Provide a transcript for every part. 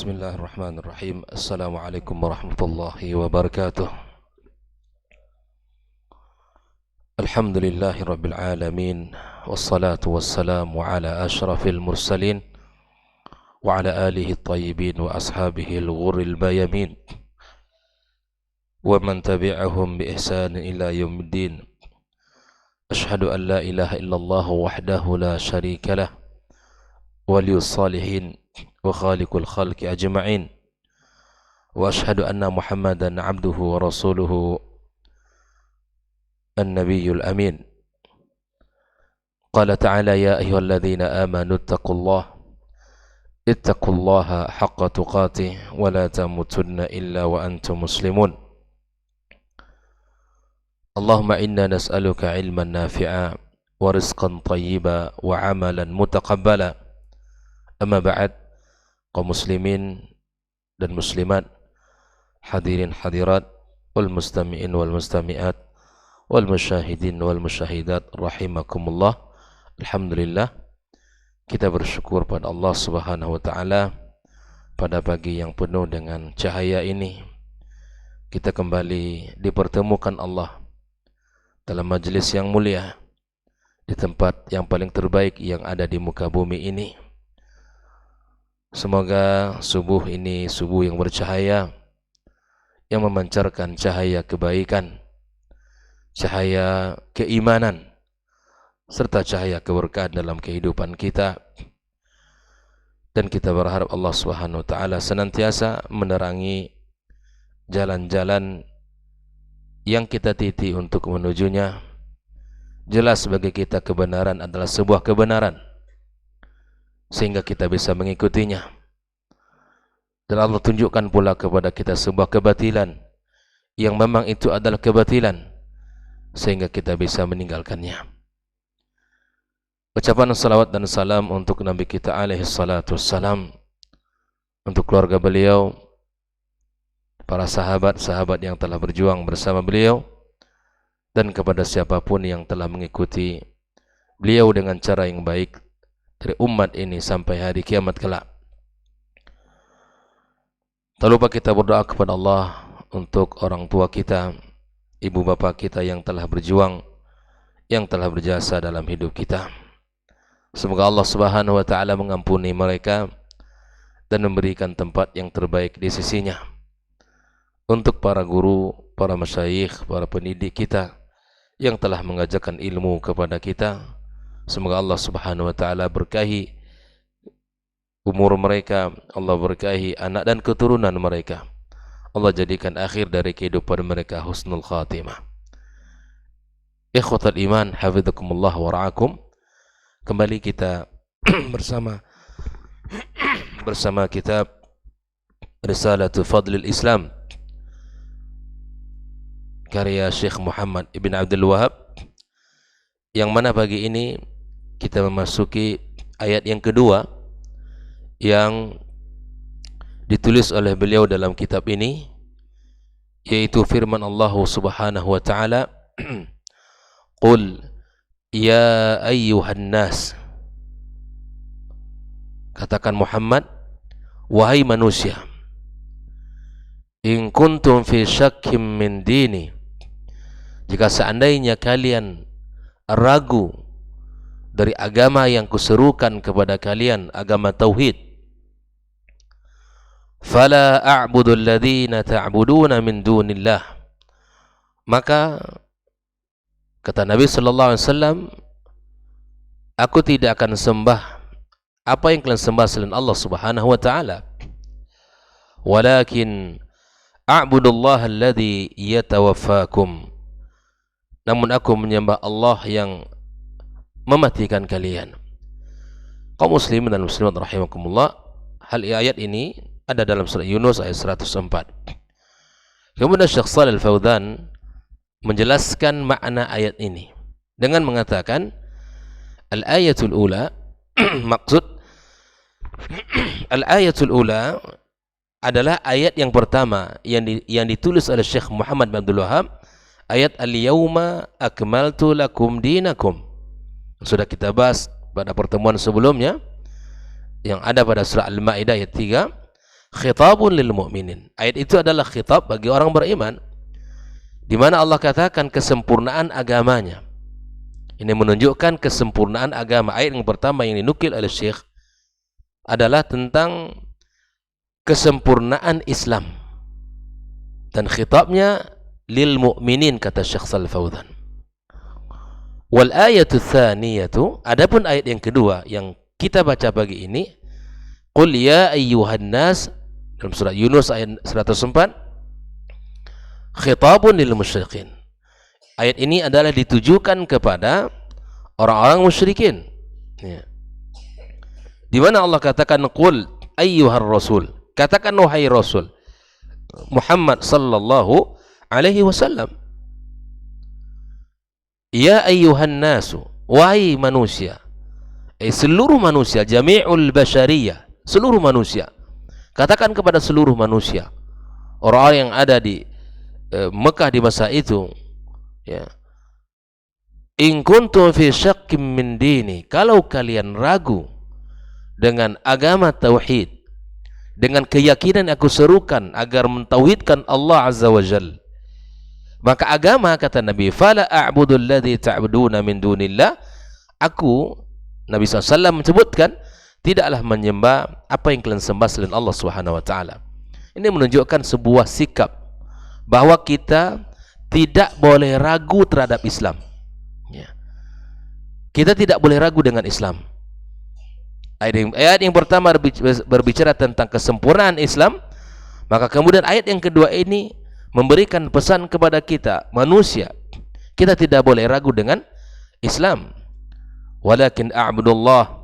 Bismillahirrahmanirrahim. Assalamualaikum warahmatullahi wabarakatuh. Alhamdulillahi rabbil alamin. Wassalatu wassalamu ala ashrafil mursalin wa ala alihi tayyibin wa ashabihi al-ghurril bayamin wa man tabi'ahum bi ihsanin ila yaumiddin. Ashhadu an la ilaha illallah wahdahu la sharika lah waliyus salihin wa khaliqul khalqi ajma'in wa ashhadu anna Muhammadan abduhu wa rasuluhu an-nabiyyul amin. Qala ta'ala ya ayyuhalladzina amanu ittaqullaha haqqa tuqatih wa la tamutunna illa wa antum muslimun. Allahumma inna nas'aluka ilman nafi'a wa rizqan tayyiba wa amalan mutaqabbala. Amma ba'd, kaum muslimin dan muslimat, hadirin hadirat, wal mustami'in wal mustami'at, wal musyahidin wal musyahidat rahimakumullah. Alhamdulillah, kita bersyukur pada Allah Subhanahu wa taala pada pagi yang penuh dengan cahaya ini. Kita kembali dipertemukan Allah dalam majlis yang mulia di tempat yang paling terbaik yang ada di muka bumi ini. Semoga subuh ini subuh yang bercahaya, yang memancarkan cahaya kebaikan, cahaya keimanan, serta cahaya keberkahan dalam kehidupan kita. Dan kita berharap Allah Subhanahu wa taala senantiasa menerangi jalan-jalan yang kita titi untuk menujunya. Jelas bagi kita kebenaran adalah sebuah kebenaran, sehingga kita bisa mengikutinya. Dan Allah tunjukkan pula kepada kita sebuah kebatilan yang memang itu adalah kebatilan, sehingga kita bisa meninggalkannya. Ucapan salawat dan salam untuk Nabi kita alaihi salatu wassalam, untuk keluarga beliau, para sahabat-sahabat yang telah berjuang bersama beliau, dan kepada siapapun yang telah mengikuti beliau dengan cara yang baik dari umat ini sampai hari kiamat kelak. Tak lupa kita berdoa kepada Allah untuk orang tua kita, ibu bapa kita yang telah berjuang, yang telah berjasa dalam hidup kita. Semoga Allah Subhanahu wa taala mengampuni mereka dan memberikan tempat yang terbaik di sisinya. Untuk para guru, para masyayikh, para pendidik kita yang telah mengajarkan ilmu kepada kita, semoga Allah Subhanahu wa taala berkahi umur mereka, Allah berkahi anak dan keturunan mereka. Allah jadikan akhir dari kehidupan mereka husnul khatimah. Ikhwatal iman, hafizakumullah wa ra'akum. Kembali kita bersama kitab Risalatu Fadlil Islam karya Syekh Muhammad Ibn Abdul Wahab, yang mana pagi ini kita memasuki ayat yang kedua yang ditulis oleh beliau dalam kitab ini, yaitu firman Allah Subhanahu wa taala, Qul ya ayyuhan nas, katakan Muhammad, wahai manusia, in kuntum fi syakkim min dini, jika seandainya kalian ragu dari agama yang kuserukan kepada kalian, agama tauhid, fala a'budu alladhina ta'buduna min dunillah, maka kata Nabi sallallahu alaihi wasallam, aku tidak akan sembah apa yang kalian sembah selain Allah Subhanahu wa taala, walakin a'budullaha alladhi yatawaffakum, namun aku menyembah Allah yang mematikan kalian. Kaum muslimin dan muslimat rahimakumullah, hal ayat ini ada dalam surah Yunus ayat 104. Kemudian Syekh Shalih Al-Fauzan menjelaskan makna ayat ini dengan mengatakan, al-ayatul ula maksud al-ayatul ula adalah ayat yang pertama yang ditulis oleh Syekh Muhammad bin Abdul Wahab, ayat al-yauma akmaltu lakum dinakum. Sudah kita bahas pada pertemuan sebelumnya, yang ada pada surah Al-Maidah ayat 3. khitabun lil mu'minin. Ayat itu adalah khitab bagi orang beriman, di mana Allah katakan kesempurnaan agamanya. Ini menunjukkan kesempurnaan agama. Ayat yang pertama yang dinukil oleh Syekh adalah tentang kesempurnaan Islam, dan khitabnya lil mu'minin, kata Syekh Shalih Fauzan. Wal ayatu tsaniyatu, adapun ayat yang kedua yang kita baca pagi ini, qul ya ayyuhan nas, dalam surah Yunus ayat 104, khitabun lil musyrikin. Ayat ini adalah ditujukan kepada orang-orang musyrikin, ya. Di mana Allah katakan qul ayyuhar rasul, katakan wahai Rasul Muhammad sallallahu alaihi wasallam, ya ayyuhan nasu, wahai manusia, seluruh manusia, jami'ul bashariyah, seluruh manusia. Katakan kepada seluruh manusia, orang-orang yang ada di Mekah di masa itu, ya, in kuntum fi syakkim min dini, kalau kalian ragu dengan agama tauhid, dengan keyakinan aku serukan agar mentauhidkan Allah Azza wa Jalla, maka agama, kata Nabi, fala a'budu alladhi ta'buduna min dunillah, aku, Nabi SAW menyebutkan, tidaklah menyembah apa yang kalian sembah selain Allah Subhanahu wa taala. Ini menunjukkan sebuah sikap bahwa kita tidak boleh ragu terhadap Islam, ya. Kita tidak boleh ragu dengan Islam. Ayat yang pertama berbicara tentang kesempurnaan Islam, maka kemudian ayat yang kedua ini memberikan pesan kepada kita manusia, kita tidak boleh ragu dengan Islam. Walakin a'budullah,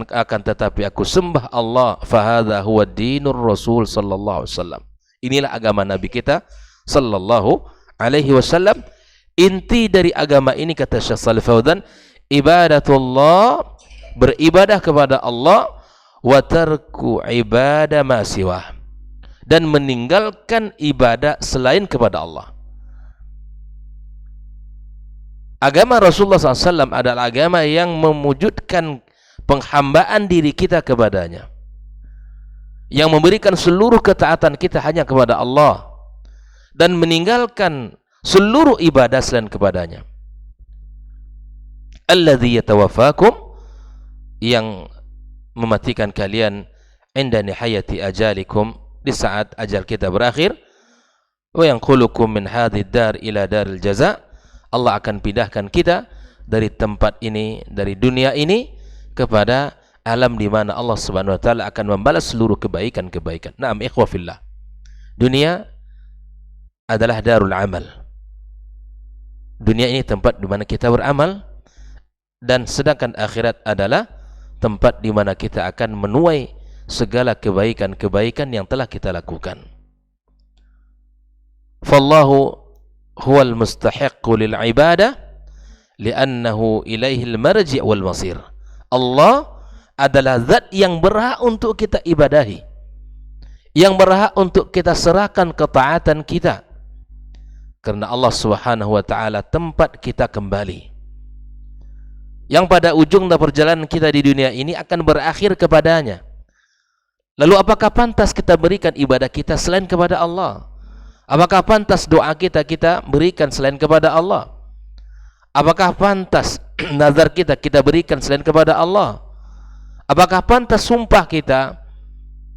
akan tetapi aku sembah Allah, fahadha huwa dinur Rasul sallallahu alaihi wasallam. Inilah agama Nabi kita sallallahu alaihi wasallam. Inti dari agama ini, kata Syekh Shalih Fauzan, ibadatullah, beribadah kepada Allah, wa tarku ibadah ma siwah, dan meninggalkan ibadah selain kepada Allah. Agama Rasulullah SAW adalah agama yang memujudkan penghambaan diri kita kepadanya, yang memberikan seluruh ketaatan kita hanya kepada Allah, dan meninggalkan seluruh ibadah selain kepadanya. Alladzi yatawaffakum, yang mematikan kalian inda nihayati ajalikum, di saat ajal kita berakhir, wa yanqulukum min hadhid dar ila daril jaza, Allah akan pindahkan kita dari tempat ini, dari dunia ini, kepada alam di mana Allah Subhanahu wa taala akan membalas seluruh kebaikan-kebaikan. Naam ikhwah fillah, dunia adalah darul amal. Dunia ini tempat di mana kita beramal, dan sedangkan akhirat adalah tempat di mana kita akan menuai segala kebaikan-kebaikan yang telah kita lakukan. Fallahu huwal mustahiqqu lil ibadah li'annahu ilaihil marji' wal masir. Allah adalah zat yang berhak untuk kita ibadahi, yang berhak untuk kita serahkan ketaatan kita, karena Allah Subhanahu wa taala tempat kita kembali, yang pada ujung dari perjalanan kita di dunia ini akan berakhir kepadanya. Lalu apakah pantas kita berikan ibadah kita selain kepada Allah? Apakah pantas doa kita berikan selain kepada Allah? Apakah pantas nazar kita berikan selain kepada Allah? Apakah pantas sumpah kita,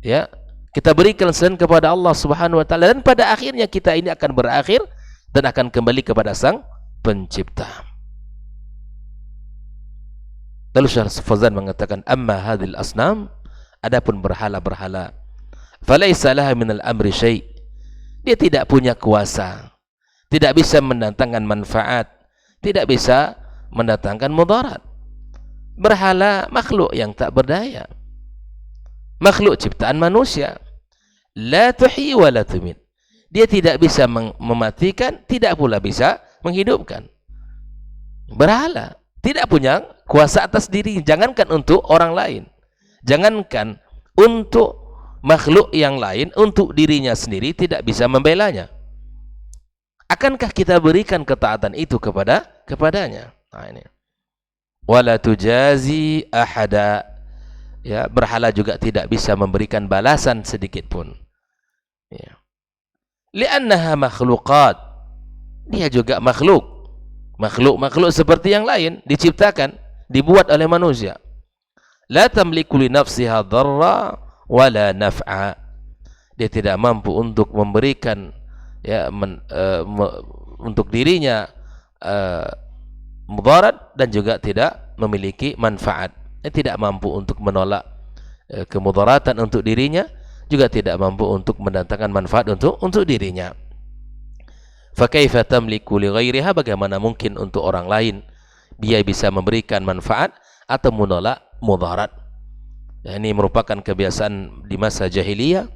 ya, kita berikan selain kepada Allah Subhanahu wa taala? Dan pada akhirnya kita ini akan berakhir dan akan kembali kepada Sang Pencipta. Lalu Syekh Fauzan mengatakan, amma hadhil asnam, adapun berhala-berhala, falaysa laha minal amri syai', dia tidak punya kuasa, tidak bisa mendatangkan manfaat, tidak bisa mendatangkan mudarat. Berhala makhluk yang tak berdaya, makhluk ciptaan manusia, la tuhyi wa la tumit, dia tidak bisa mematikan, tidak pula bisa menghidupkan. Berhala tidak punya kuasa atas diri, jangankan untuk orang lain, jangankan untuk makhluk yang lain, untuk dirinya sendiri tidak bisa membelanya. Akankah kita berikan ketaatan itu kepadanya? Nah ini, wala tujazi ahada, ya, berhala juga tidak bisa memberikan balasan sedikit pun. Ya. Li'annaha makhluqat. Dia juga makhluk. Makhluk seperti yang lain, diciptakan, dibuat oleh manusia. La tamliku li nafsiha dharra wala naf'a. Dia tidak mampu untuk memberikan, ya, untuk dirinya mudarat, dan juga tidak memiliki manfaat. Dia tidak mampu untuk menolak kemudaratan untuk dirinya, juga tidak mampu untuk mendatangkan manfaat untuk dirinya. Fa kaifa tamliku li ghairiha, bagaimana mungkin untuk orang lain dia bisa memberikan manfaat atau menolak mudarat. Ya, ini merupakan kebiasaan di masa jahiliyah,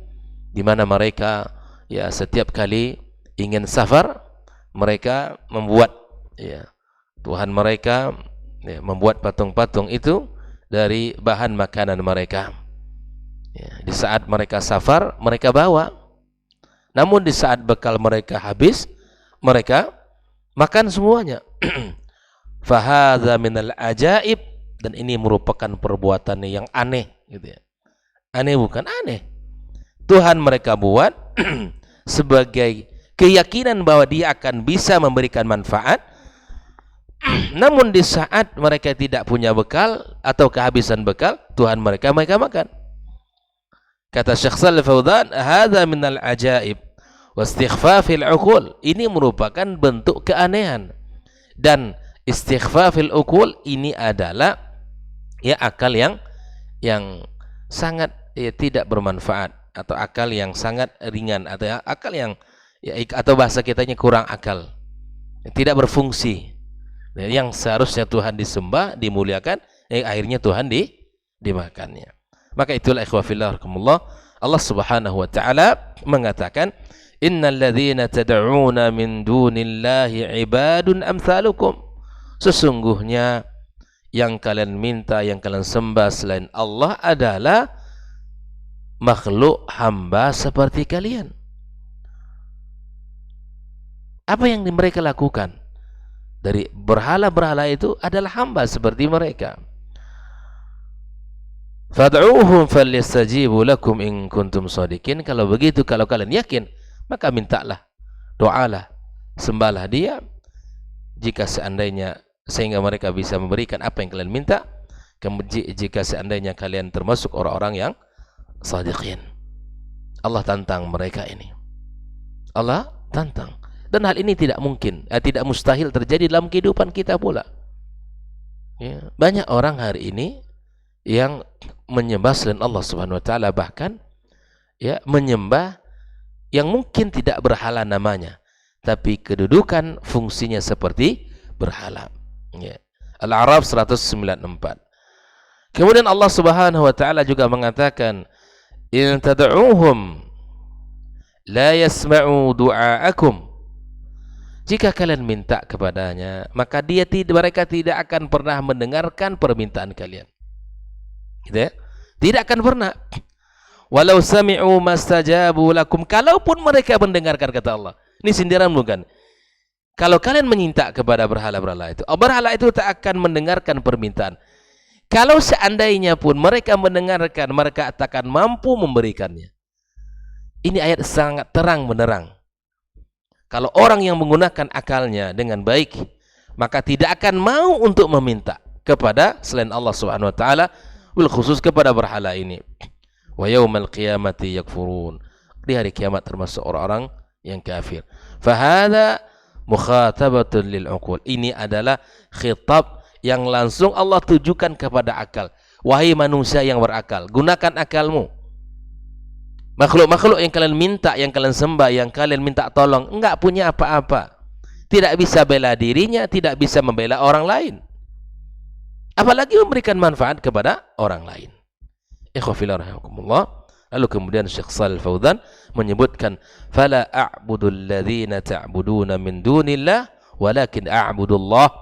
di mana mereka, ya, setiap kali ingin safar, mereka membuat, ya, Tuhan mereka, ya, membuat patung-patung itu dari bahan makanan mereka. Ya, di saat mereka safar, mereka bawa. Namun di saat bekal mereka habis, mereka makan semuanya. Fahadha minal ajaib, dan ini merupakan perbuatan yang aneh, gitu ya. Aneh bukan aneh. Tuhan mereka buat sebagai keyakinan bahwa dia akan bisa memberikan manfaat. Namun di saat mereka tidak punya bekal atau kehabisan bekal, Tuhan mereka makan. Kata Syekh Shalih Fauzan, hadza minal ajaib wa istighfafil uqul. Ini merupakan bentuk keanehan, dan istighfafil uqul ini adalah, ya, akal yang sangat, ya, tidak bermanfaat, atau akal yang sangat ringan, atau, ya, akal yang, ya, atau bahasa kitanya kurang akal, tidak berfungsi. Yang seharusnya Tuhan disembah, dimuliakan, akhirnya Tuhan dimakannya. Maka itulah ikhwah fillah rahimakumullah, Allah Subhanahu wa taala mengatakan, innal ladzina tad'una min dunillahi ibadun amsalukum. Sesungguhnya yang kalian minta, yang kalian sembah selain Allah adalah makhluk hamba seperti kalian. Apa yang mereka lakukan dari berhala-berhala itu adalah hamba seperti mereka. Fad'uuhum falyastajibu lakum in kuntum shadiqin. Kalau begitu, kalau kalian yakin, maka mintalah, doalah, sembahlah dia, jika seandainya, sehingga mereka bisa memberikan apa yang kalian minta. Jika seandainya kalian termasuk orang-orang yang shadiqin. Allah tantang mereka ini. Allah tantang. Dan hal ini tidak mungkin, tidak mustahil terjadi dalam kehidupan kita pula. Ya, banyak orang hari ini yang menyembah selain Allah Subhanahu wa taala, bahkan, ya, menyembah yang mungkin tidak berhala namanya, tapi kedudukan fungsinya seperti berhala. Ya. Al-A'raf 194. Kemudian Allah Subhanahu wa taala juga mengatakan, in tad'uuhum la yasma'u du'aakum. Jika kalian minta kepadanya, maka mereka tidak akan pernah mendengarkan permintaan kalian. Gitu ya? Tidak akan pernah. Walau sami'u mastajabu lakum. Kalaupun mereka mendengarkan, kata Allah. Ini sindiran bukan? Kalau kalian meminta kepada berhala-berhala itu tak akan mendengarkan permintaan. Kalau seandainya pun mereka mendengarkan, mereka akan mampu memberikannya. Ini ayat sangat terang benderang. Kalau orang yang menggunakan akalnya dengan baik, maka tidak akan mau untuk meminta kepada selain Allah Subhanahu wa taala, bil khusus kepada berhala ini. Wa yaumal qiyamati yakfurun. Di hari kiamat termasuk orang-orang yang kafir. Fa hadza mukhatabatun lil uqul. Ini adalah khitab yang langsung Allah tujukan kepada akal. Wahai manusia yang berakal, gunakan akalmu. Makhluk-makhluk yang kalian minta, yang kalian sembah, yang kalian minta tolong, enggak punya apa-apa. Tidak bisa bela dirinya, tidak bisa membela orang lain. Apalagi memberikan manfaat kepada orang lain. Ikhwafillah rahimakumullah. Lalu kemudian Syekh Shalih Fauzan menyebutkan, fala a'budu alladhina ta'buduna min dunillah walakin a'budullah.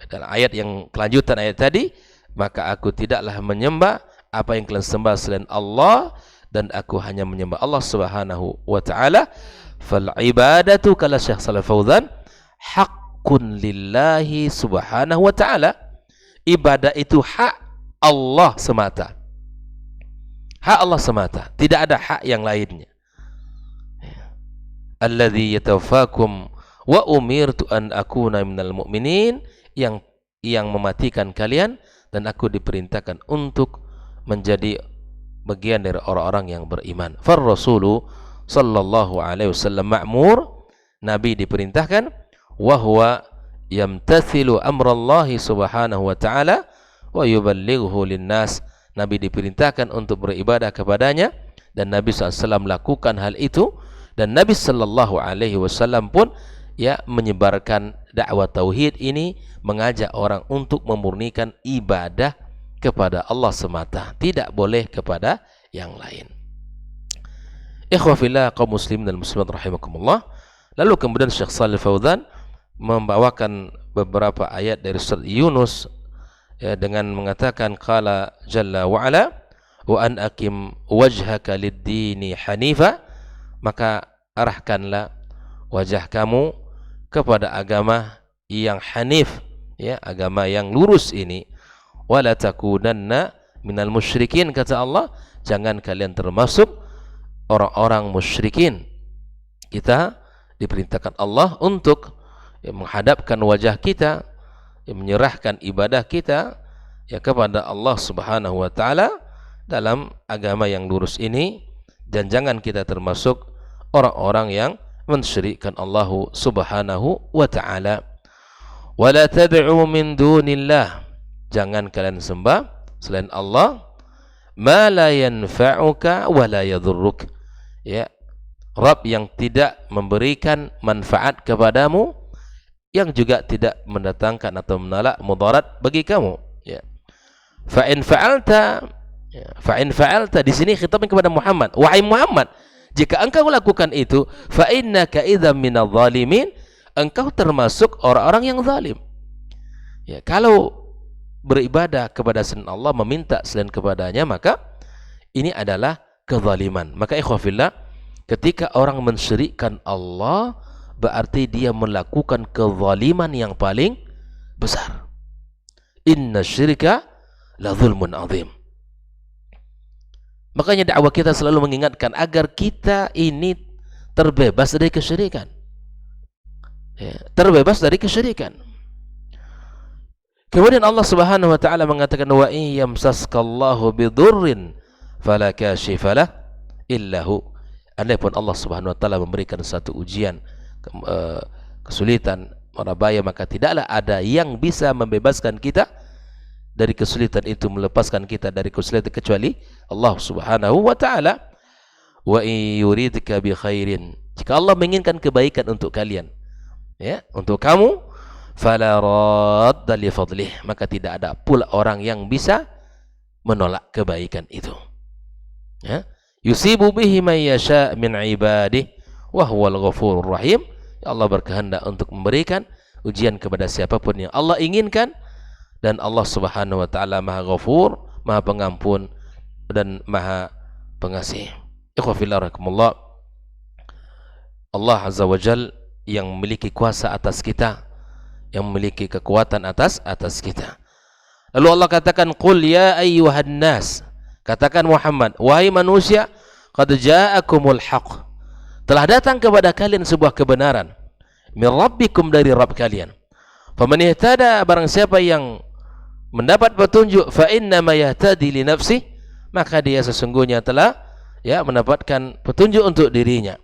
Dan ayat yang kelanjutan ayat tadi, maka aku tidaklah menyembah apa yang kalian sembah selain Allah, dan aku hanya menyembah Allah Subhanahu wa taala. Fal ibadatu, kala Syekh Shalih Fauzan, haqqun lillahi subhanahu wa ta'ala. Ibadah itu hak Allah semata. Hak Allah semata, tidak ada hak yang lainnya. Alladzi yatawaffakum wa umirtu an akuna minal mu'minin, yang mematikan kalian dan aku diperintahkan untuk menjadi bagian dari orang-orang yang beriman. Far rasulu sallallahu alaihi wasallam ma'mur, Nabi diperintahkan, wa huwa yamtathilu amrallahi subhanahu wa ta'ala wa yuballighuhu linnas. Nabi diperintahkan untuk beribadah kepadanya dan Nabi SAW lakukan hal itu, dan Nabi sallallahu alaihi wasallam pun menyebarkan dakwah tauhid ini, mengajak orang untuk memurnikan ibadah kepada Allah semata, tidak boleh kepada yang lain. Ikhwah fillah, kaum muslimin dan muslimat rahimakumullah. Lalu kemudian Syekh Shalih Fauzan membawakan beberapa ayat dari surat Yunus dengan mengatakan qala jalla wa ala wa an aqim wajhaka lid-dini hanifa, maka arahkanlah wajah kamu kepada agama yang hanif, agama yang lurus ini. Wala takunanna minal musyrikin, kata Allah, jangan kalian termasuk orang-orang musyrikin. Kita diperintahkan Allah untuk menghadapkan wajah kita, menyerahkan ibadah kita kepada Allah Subhanahu wa taala dalam agama yang lurus ini, dan jangan kita termasuk orang-orang yang mensyirikkan Allah Subhanahu wa taala. Wala tad'u min dunillah, jangan kalian sembah selain Allah, ma la yanfa'uka wa la yadhurruk, Rabb yang tidak memberikan manfaat kepadamu, yang juga tidak mendatangkan atau menolak mudarat bagi kamu. Fa in fa'alta, di sini khitabnya kepada Muhammad. Wahai Muhammad, jika engkau lakukan itu, fa innaka idzam minadh dhalimin, engkau termasuk orang-orang yang zalim. Kalau beribadah kepada selain Allah, meminta selain kepadanya, maka ini adalah kezaliman. Maka ikhwah fillah, ketika orang mensyirikkan Allah, berarti dia melakukan kezaliman yang paling besar. Inna syirka la zulmun azim. Makanya dakwah kita selalu mengingatkan agar kita ini terbebas dari kesyirikan. Terbebas dari kesyirikan. Kemudian Allah Subhanahu wa taala mengatakan, wa in yamsaskallahu bidurrin fala kashifalah illahu. Andaipun Allah Subhanahu wa taala memberikan satu ujian, kesulitan, marabaya, maka tidaklah ada yang bisa membebaskan kita dari kesulitan itu, melepaskan kita dari kesulitan, kecuali Allah Subhanahu wa taala. Wa in yuridka bi khairin, jika Allah menginginkan kebaikan untuk kalian, untuk kamu, fala radda li fadlih, maka tidak ada pula orang yang bisa menolak kebaikan itu. Yusibu bihi man yasha min ibadihi wa huwal ghafurur rahim. Allah berkehendak untuk memberikan ujian kepada siapapun yang Allah inginkan, dan Allah Subhanahu wa taala Maha Ghafur, Maha Pengampun dan Maha Pengasih. Ikhwah fillah rahimakumullah, Allah Azza wa Jalla yang memiliki kuasa atas kita, yang memiliki kekuatan atas kita. Lalu Allah katakan, qul ya ayyuhan nas, katakan Muhammad, wahai manusia, qad ja'akumul haqq, telah datang kepada kalian sebuah kebenaran, min rabbikum, dari Rabb kalian. Faman ihtada, barang siapa yang mendapat petunjuk, fa innama yahtadi li nafsi, maka dia sesungguhnya telah mendapatkan petunjuk untuk dirinya.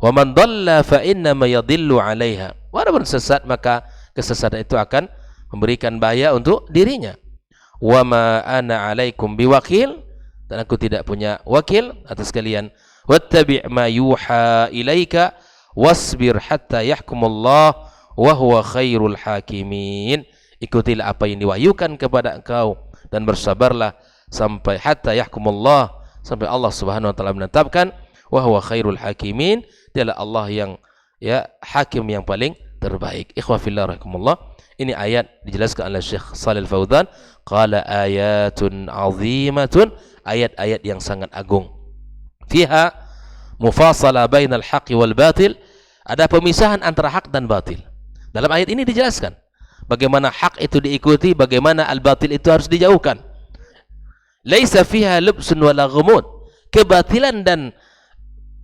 Wa man dhalla fa innama yadhillu 'alaiha, walaupun sesat, maka kesesatan itu akan memberikan bahaya untuk dirinya. Wa ma ana 'alaikum biwakil, dan aku tidak punya wakil atas kalian. Wattabi' ma yuha ilaika wasbir hatta yahkumullah wa huwa khairul hakimin. Ikutilah apa yang diwahyukan kepada engkau dan bersabarlah sampai hatta yahkumullah, sampai Allah Subhanahu wa taala menetapkan, wa huwa khairul hakimin, dialah Allah yang hakim yang paling terbaik. Ikhwah fillah rahimakumullah, ini ayat dijelaskan oleh Syekh Shalih Fauzan, qala ayatun azimatun, ayat-ayat yang sangat agung. Fiha mufasalah bainal haqqi wal batil, ada pemisahan antara hak dan batil. Dalam ayat ini dijelaskan bagaimana hak itu diikuti, bagaimana al-batil itu harus dijauhkan. Laisa fiha lubsun wala ghumud, kebatilan dan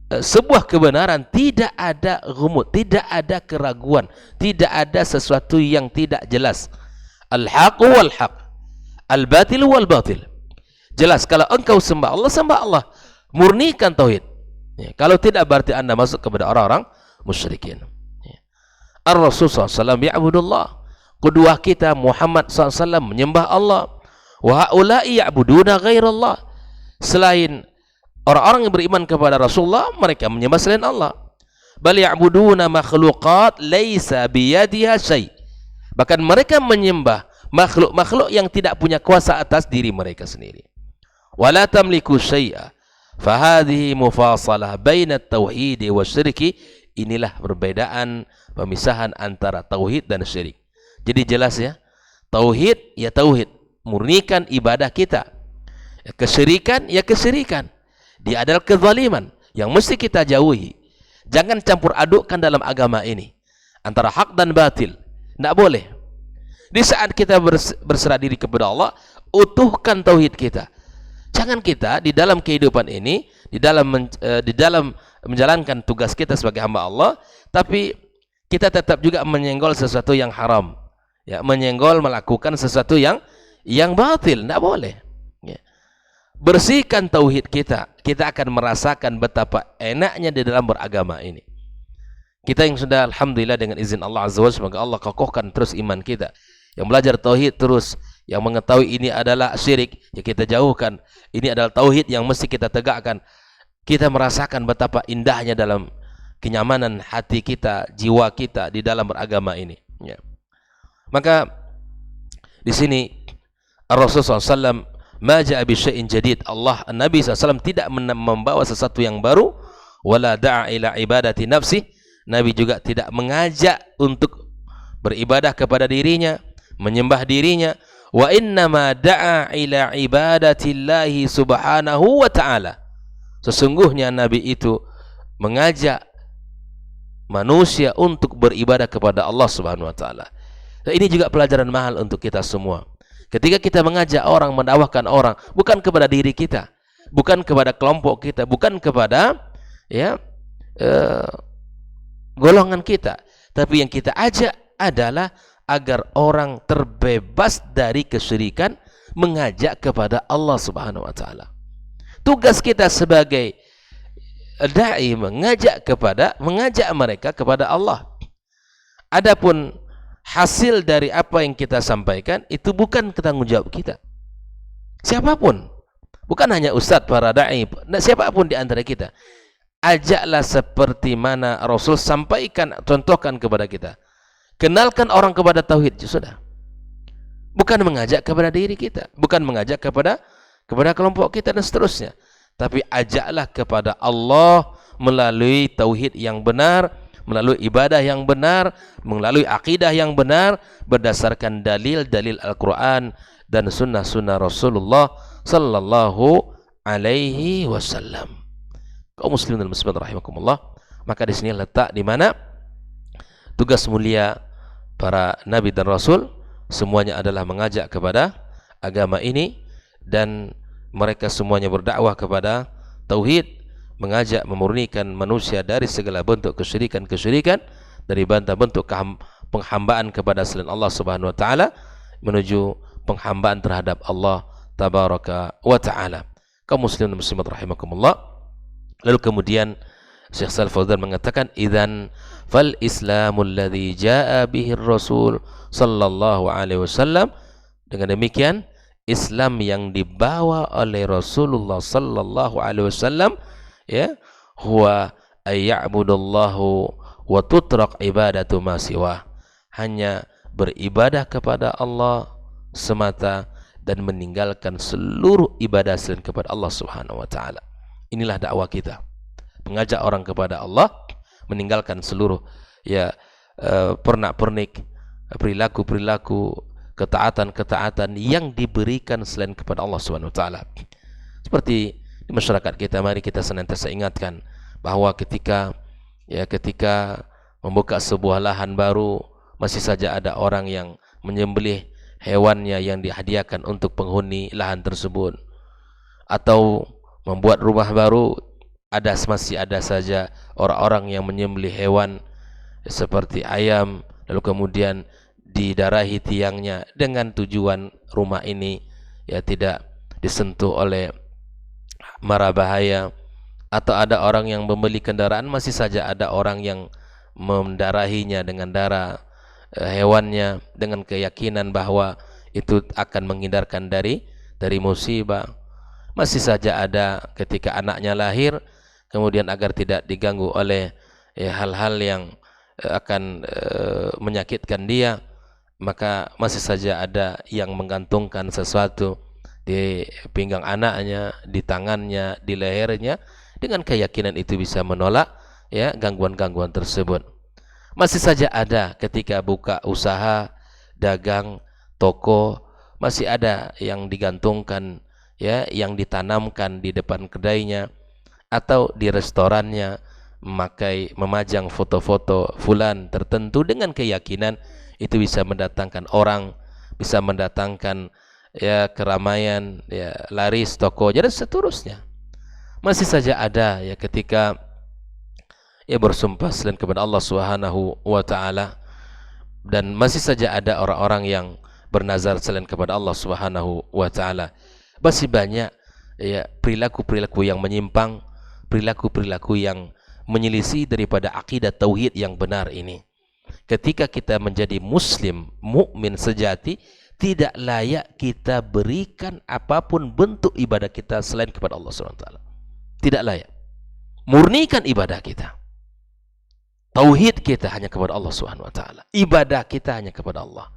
sebuah kebenaran tidak ada ghumud, tidak ada keraguan, tidak ada sesuatu yang tidak jelas. Al-haqu wal haq, al-batil wal batil. Jelas, kalau engkau sembah Allah, sembah Allah, murnikan tauhid. Ya, kalau tidak berarti Anda masuk kepada orang-orang musyrikin. Ya. Ar-Rasul SAW ya'budullah. Qudwah kita Muhammad SAW menyembah Allah. Wa haula'i ya'buduna ghairallah. Selain orang-orang yang beriman kepada Rasulullah, mereka menyembah selain Allah. Bal ya'buduna makhluqat laisa biyadiha syai'. Bahkan mereka menyembah makhluk-makhluk yang tidak punya kuasa atas diri mereka sendiri. Wala tamliku syai'a. Fahadhihi mufasalah baina at-tauhid wa syirki. Inilah perbedaan, pemisahan antara tauhid dan syirik. Jadi jelas ya, tauhid ya tauhid, murnikan ibadah kita. Ya, kesyirikan ya kesyirikan. Dia adalah kezaliman yang mesti kita jauhi. Jangan campur adukkan dalam agama ini antara hak dan batil. Tidak boleh. Di saat kita berserah diri kepada Allah, utuhkan tauhid kita. Jangan kita di dalam kehidupan ini, di dalam menjalankan tugas kita sebagai hamba Allah, tapi kita tetap juga menyenggol sesuatu yang haram. Ya, menyenggol, melakukan sesuatu yang batil. Tidak boleh. Ya. Bersihkan tauhid kita, kita akan merasakan betapa enaknya di dalam beragama ini. Kita yang sudah alhamdulillah dengan izin Allah Azza wa Jalla, semoga Allah kokohkan terus iman kita. Yang belajar tauhid terus, yang mengetahui ini adalah syirik, ya kita jauhkan. Ini adalah tauhid yang mesti kita tegakkan. Kita merasakan betapa indahnya dalam kenyamanan hati kita, jiwa kita di dalam beragama ini. Ya. Maka di sini Rasulullah SAW ma ja'a bi syai'in jadid. Nabi SAW tidak membawa sesuatu yang baru. Wala da'a ila ibadati nafsi. Nabi juga tidak mengajak untuk beribadah kepada dirinya, menyembah dirinya. Wa innama da'a ila ibadatillahi subhanahu wa ta'ala. Sesungguhnya Nabi itu mengajak manusia untuk beribadah kepada Allah Subhanahu wa ta'ala. Dan ini juga pelajaran mahal untuk kita semua. Ketika kita mengajak orang, mendakwahkan orang, bukan kepada diri kita, bukan kepada kelompok kita, bukan kepada golongan kita, tapi yang kita ajak adalah agar orang terbebas dari kesyirikan, mengajak kepada Allah Subhanahu wa ta'ala. Tugas kita sebagai dai mengajak mereka kepada Allah. Adapun hasil dari apa yang kita sampaikan itu bukan tanggung jawab kita. Siapapun, bukan hanya ustadz, para dai, siapapun di antara kita, ajaklah seperti mana Rasul sampaikan, contohkan kepada kita. Kenalkan orang kepada tauhid, sudah. Bukan mengajak kepada diri kita, bukan mengajak kepada kelompok kita dan seterusnya. Tapi ajaklah kepada Allah melalui tauhid yang benar, melalui ibadah yang benar, melalui akidah yang benar, berdasarkan dalil-dalil Al-Quran dan sunnah-sunnah Rasulullah sallallahu alaihi wasallam. Kaum muslimin dan muslimat rahimakumullah, maka di sini letak di mana tugas mulia para nabi dan rasul, semuanya adalah mengajak kepada agama ini, dan mereka semuanya berdakwah kepada tauhid, mengajak memurnikan manusia dari segala bentuk kesyirikan-kesyirikan, dari bentuk penghambaan kepada selain Allah Subhanahu wa taala menuju penghambaan terhadap Allah tabaraka wa taala. Kaum muslimin dan muslimat rahimakumullah. Lalu kemudian Syekh Shalih Fauzan mengatakan, idzan fal islamul ladzi jaa bihi rasul sallallahu alaihi wasallam. Dengan demikian Islam yang dibawa oleh Rasulullah sallallahu alaihi wasallam, ya, huwa ayya'budullahu wa tutraq ibadatu ma siwa. Hanya beribadah kepada Allah semata dan meninggalkan seluruh ibadah selain kepada Allah Subhanahu wa taala. Inilah dakwah kita. Mengajak orang kepada Allah, meninggalkan seluruh pernak-pernik, perilaku-perilaku, ketaatan-ketaatan yang diberikan selain kepada Allah Subhanahu wa taala. Seperti di masyarakat kita, mari kita senantiasa ingatkan bahwa ketika membuka sebuah lahan baru, masih saja ada orang yang menyembelih hewannya yang dihadiahkan untuk penghuni lahan tersebut, atau membuat rumah baru, masih ada saja orang-orang yang menyembelih hewan seperti ayam, lalu kemudian didarahi tiangnya dengan tujuan rumah ini ya tidak disentuh oleh mara bahaya. Atau ada orang yang membeli kendaraan, masih saja ada orang yang mendarahinya dengan darah hewannya dengan keyakinan bahwa itu akan menghindarkan dari musibah. Masih saja ada ketika anaknya lahir, kemudian agar tidak diganggu oleh hal-hal yang akan menyakitkan dia, maka masih saja ada yang menggantungkan sesuatu di pinggang anaknya, di tangannya, di lehernya, dengan keyakinan itu bisa menolak ya gangguan-gangguan tersebut. Masih saja ada ketika buka usaha, dagang, toko, masih ada yang digantungkan ya, yang ditanamkan di depan kedainya atau di restorannya, memajang foto-foto fulan tertentu dengan keyakinan itu bisa mendatangkan orang, bisa mendatangkan ya keramaian, ya laris toko, dan seterusnya. Masih saja ada ya ketika ia bersumpah selain kepada Allah Subhanahu wa taala, dan masih saja ada orang-orang yang bernazar selain kepada Allah Subhanahu wa taala. Masih banyak ya perilaku-perilaku yang menyimpang, perilaku-perilaku yang menyelisih daripada akidah tauhid yang benar ini. Ketika kita menjadi muslim, mukmin sejati, tidak layak kita berikan apapun bentuk ibadah kita selain kepada Allah Subhanahu wa taala. Tidak layak. Murnikan ibadah kita. Tauhid kita hanya kepada Allah Subhanahu wa taala. Ibadah kita hanya kepada Allah.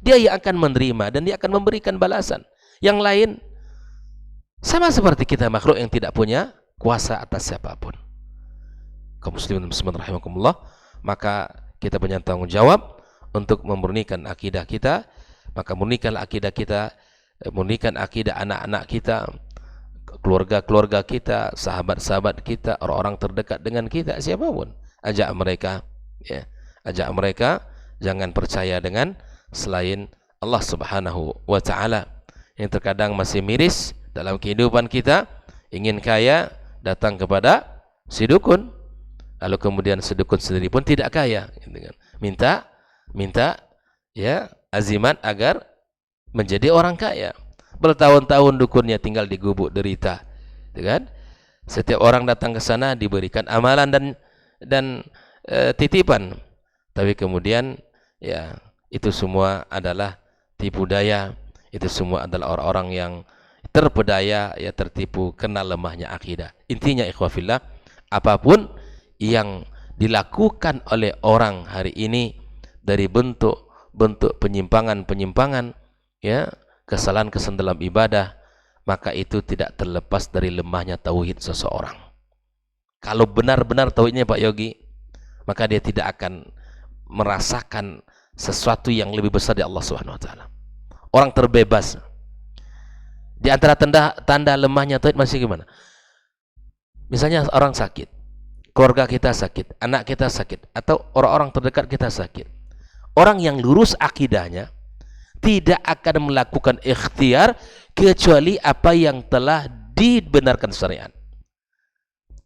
Dia yang akan menerima dan dia akan memberikan balasan. Yang lain sama seperti kita makhluk yang tidak punya kuasa atas siapapun. Kaum muslimin muslimat rahimakumullah, maka kita punya tanggung jawab untuk memurnikan akidah kita. Maka murnikanlah akidah kita, murnikan akidah anak-anak kita, keluarga-keluarga kita, sahabat-sahabat kita, orang-orang terdekat dengan kita, siapapun. Ajak mereka ya, ajak mereka jangan percaya dengan selain Allah Subhanahu wa taala. Yang terkadang masih miris dalam kehidupan kita, ingin kaya, datang kepada si dukun, lalu kemudian si dukun sendiri pun tidak kaya, minta ya azimat agar menjadi orang kaya. Bertahun-tahun dukunnya tinggal di gubuk derita, kan? Setiap orang datang ke sana diberikan amalan dan titipan, tapi kemudian ya itu semua adalah tipu daya. Itu semua adalah orang-orang yang terpedaya, ya tertipu, kena lemahnya akidah. Intinya ikhwafillah, apapun yang dilakukan oleh orang hari ini dari bentuk penyimpangan, ya, kesalahan-kesalahan dalam ibadah, maka itu tidak terlepas dari lemahnya tauhid seseorang. Kalau benar-benar tauhidnya Pak Yogi, maka dia tidak akan merasakan sesuatu yang lebih besar dari Allah Subhanahu wa taala. Orang terbebas. Di antara tanda lemahnya tauhid masih gimana? Misalnya orang sakit, keluarga kita sakit, anak kita sakit, atau orang-orang terdekat kita sakit. Orang yang lurus akidahnya tidak akan melakukan ikhtiar kecuali apa yang telah dibenarkan syariat.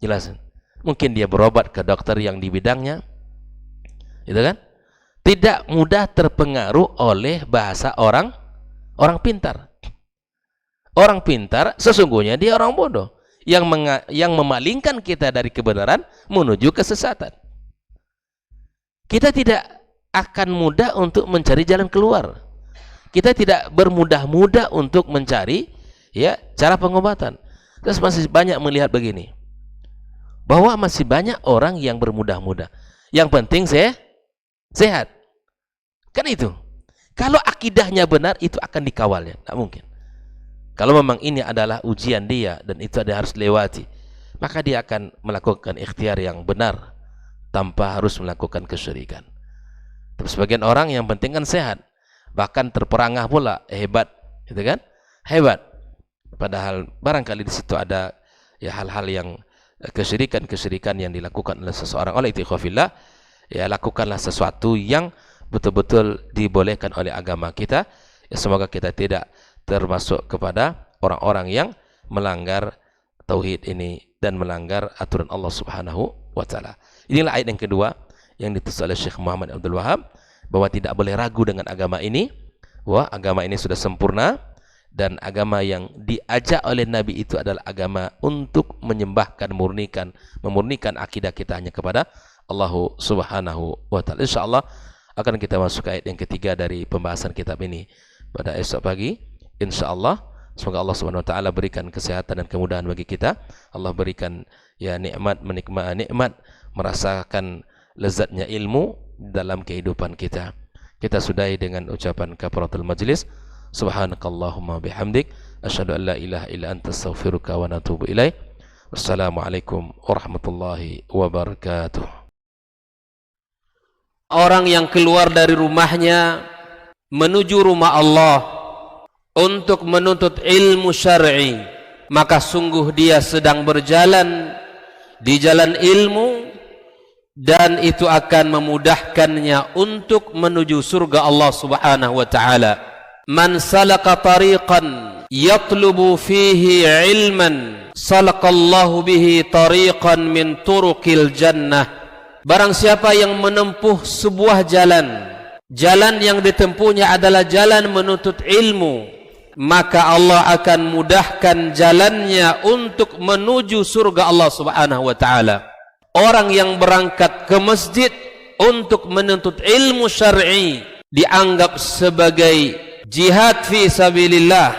Jelas? Mungkin dia berobat ke dokter yang di bidangnya, gitu kan? Tidak mudah terpengaruh oleh bahasa orang pintar. Orang pintar sesungguhnya dia orang bodoh yang memalingkan kita dari kebenaran menuju kesesatan. Kita tidak akan mudah untuk mencari jalan keluar. Kita tidak bermudah-mudah untuk mencari ya cara pengobatan. Terus masih banyak melihat begini, bahwa masih banyak orang yang bermudah-mudah. Yang penting sehat. Kan itu. Kalau akidahnya benar, itu akan dikawalnya. Tidak mungkin. Kalau memang ini adalah ujian dia dan itu dia harus lewati, maka dia akan melakukan ikhtiar yang benar tanpa harus melakukan kesyirikan. Tapi sebagian orang yang penting kan sehat, bahkan terperangah pula, hebat, gitu kan? Hebat. Padahal barangkali di situ ada ya hal-hal yang kesyirikan yang dilakukan oleh seseorang. Oleh itu ikhwafillah, ya lakukanlah sesuatu yang betul-betul dibolehkan oleh agama kita. Ya, semoga kita tidak termasuk kepada orang-orang yang melanggar tauhid ini dan melanggar aturan Allah Subhanahu wa taala. Inilah ayat yang kedua yang ditulis oleh Syekh Muhammad Abdul Wahab, bahwa tidak boleh ragu dengan agama ini, bahwa agama ini sudah sempurna, dan agama yang diajak oleh Nabi itu adalah agama untuk menyembahkan, memurnikan akidah kita hanya kepada Allah Subhanahu wa taala. Insyaallah akan kita masuk ke ayat yang ketiga dari pembahasan kitab ini pada esok pagi. Insyaallah semoga Allah Subhanahu wa taala berikan kesehatan dan kemudahan bagi kita. Allah berikan ya nikmat, nikmat merasakan lezatnya ilmu dalam kehidupan kita. Kita sudahi dengan ucapan kafaratul majlis. Subhanakallahumma bihamdik asyhadu an la ilaha illa anta astaghfiruka wa atubu ilaik. Wassalamualaikum warahmatullahi wabarakatuh. Orang yang keluar dari rumahnya menuju rumah Allah untuk menuntut ilmu syar'i, maka sungguh dia sedang berjalan di jalan ilmu, dan itu akan memudahkannya untuk menuju surga Allah Subhanahu wa taala. Man salaka tariqan yatlubu fihi ilman salakallahu bihi tariqan min turuqil jannah. Barang siapa yang menempuh sebuah jalan yang ditempuhnya adalah jalan menuntut ilmu, maka Allah akan mudahkan jalannya untuk menuju surga Allah Subhanahu wa taala. Orang yang berangkat ke masjid untuk menuntut ilmu syar'i dianggap sebagai jihad fi sabilillah.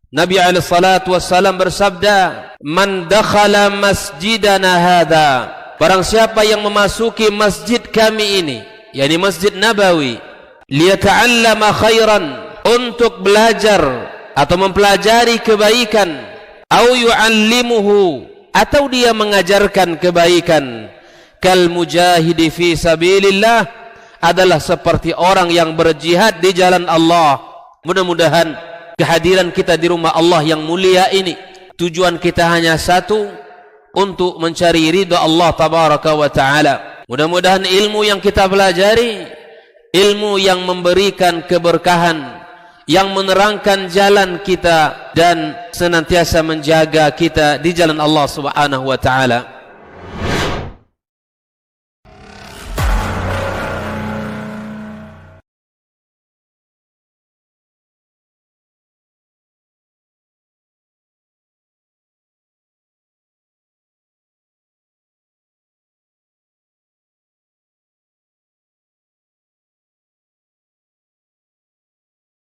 Nabi alaihi salatu wassalam bersabda, "Man dakhala masjidana hadza," barang siapa yang memasuki masjid kami ini, yakni Masjid Nabawi, liyata'allama khairan, untuk belajar atau mempelajari kebaikan, au yu'allimuhu, atau dia mengajarkan kebaikan, kal mujahidi fi sabilillah, adalah seperti orang yang berjihad di jalan Allah. Mudah-mudahan kehadiran kita di rumah Allah yang mulia ini, tujuan kita hanya satu, untuk mencari ridha Allah tabaraka wa taala. Mudah-mudahan ilmu yang kita pelajari, ilmu yang memberikan keberkahan, yang menerangkan jalan kita dan senantiasa menjaga kita di jalan Allah Subhanahu wa taala.